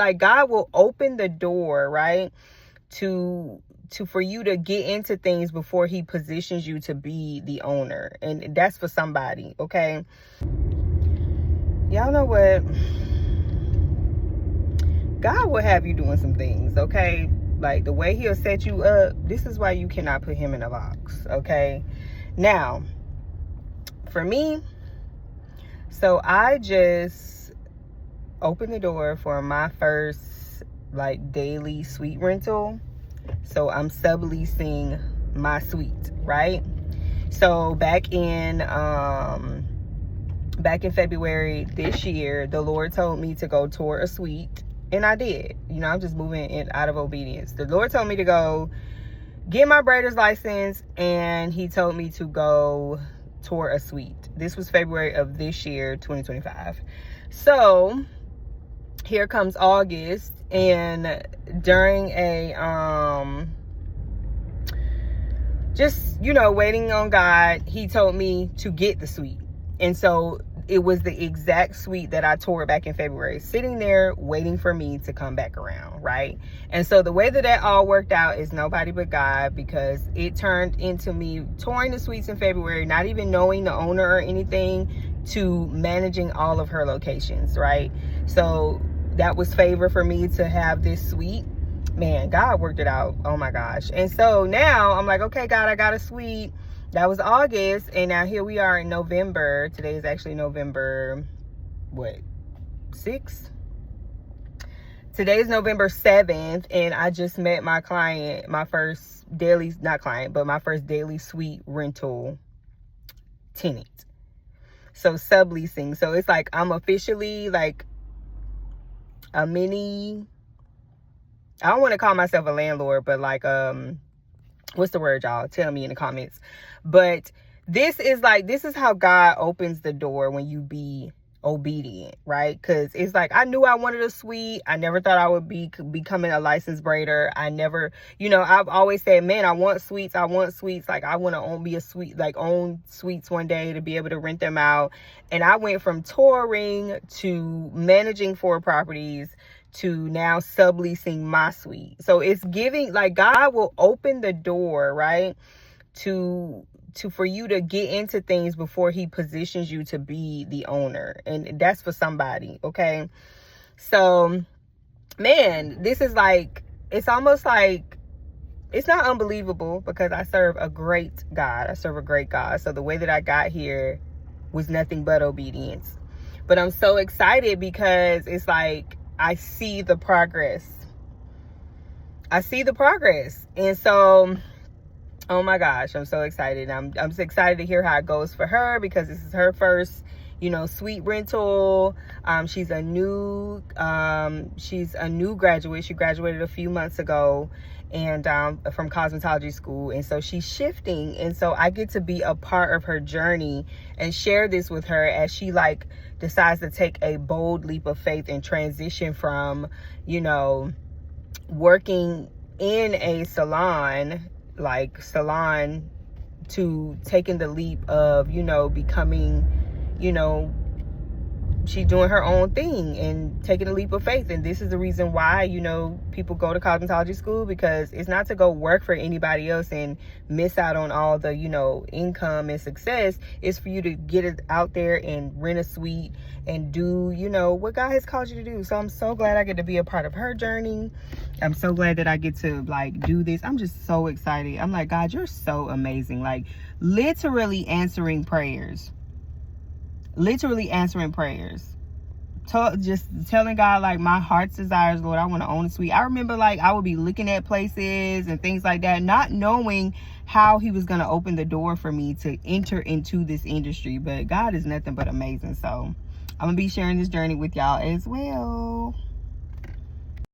like God will open the door, right, to for you to get into things before he positions you to be the owner. And that's for somebody, okay? Y'all know what? God will have you doing some things, okay? Like the way he'll set you up, this is why you cannot put him in a box, okay? Now, for me, so I just opened the door for my first like daily suite rental. So I'm subleasing my suite, right? So back in February this year, the Lord told me to go tour a suite. And I did. You know, I'm just moving in out of obedience. The Lord told me to go get my braider's license, and he told me to go tour a suite. This was February of this year, 2025. So here comes August, and during a just, you know, waiting on God, he told me to get the suite. And so it was the exact suite that I toured back in February, sitting there waiting for me to come back around, right? And so the way that all worked out is nobody but God, because it turned into me touring the suites in February, not even knowing the owner or anything, to managing all of her locations, right? So that was favor for me to have this suite. Man, God worked it out. Oh my gosh. And so now I'm like, okay, God, I got a suite. That was August, and now here we are in November. Today is actually November, 6th? Today is November 7th, and I just met my client, my first daily, not client, but my first daily suite rental tenant. So subleasing. So it's like I'm officially like a mini, I don't want to call myself a landlord, but like, what's the word, y'all? Tell me in the comments. But this is how God opens the door when you be obedient, right? Because it's like, I knew I wanted a suite. I never thought I would be becoming a licensed braider. I never, you know, I've always said, man, I want suites. Like, I want to own suites one day to be able to rent them out. And I went from touring to managing 4 properties to now subleasing my suite. So it's giving, like, God will open the door, right, to for you to get into things before he positions you to be the owner. And that's for somebody, okay? So, man, this is like, it's almost like, it's not unbelievable, because I serve a great God. So the way that I got here was nothing but obedience. But I'm so excited because it's like, I see the progress. And so, oh my gosh, I'm so excited. I'm so excited to hear how it goes for her, because this is her first, you know, suite rental. She's a new graduate. She graduated a few months ago, and from cosmetology school. And so she's shifting. And so I get to be a part of her journey and share this with her as she like decides to take a bold leap of faith and transition from, you know, working in a salon to taking the leap of, you know, becoming, you know, she's doing her own thing and taking a leap of faith. And this is the reason why, you know, people go to cosmetology school, because it's not to go work for anybody else and miss out on all the, you know, income and success. It's for you to get it out there and rent a suite and do, you know, what God has called you to do. So I'm so glad I get to be a part of her journey. I'm so glad that I get to like do this. I'm just so excited. I'm like, God, you're so amazing. Like, literally answering prayers. Just telling God, like, my heart's desires, Lord, I want to own a suite. I remember, like, I would be looking at places and things like that, not knowing how he was going to open the door for me to enter into this industry. But God is nothing but amazing. So I'm going to be sharing this journey with y'all as well.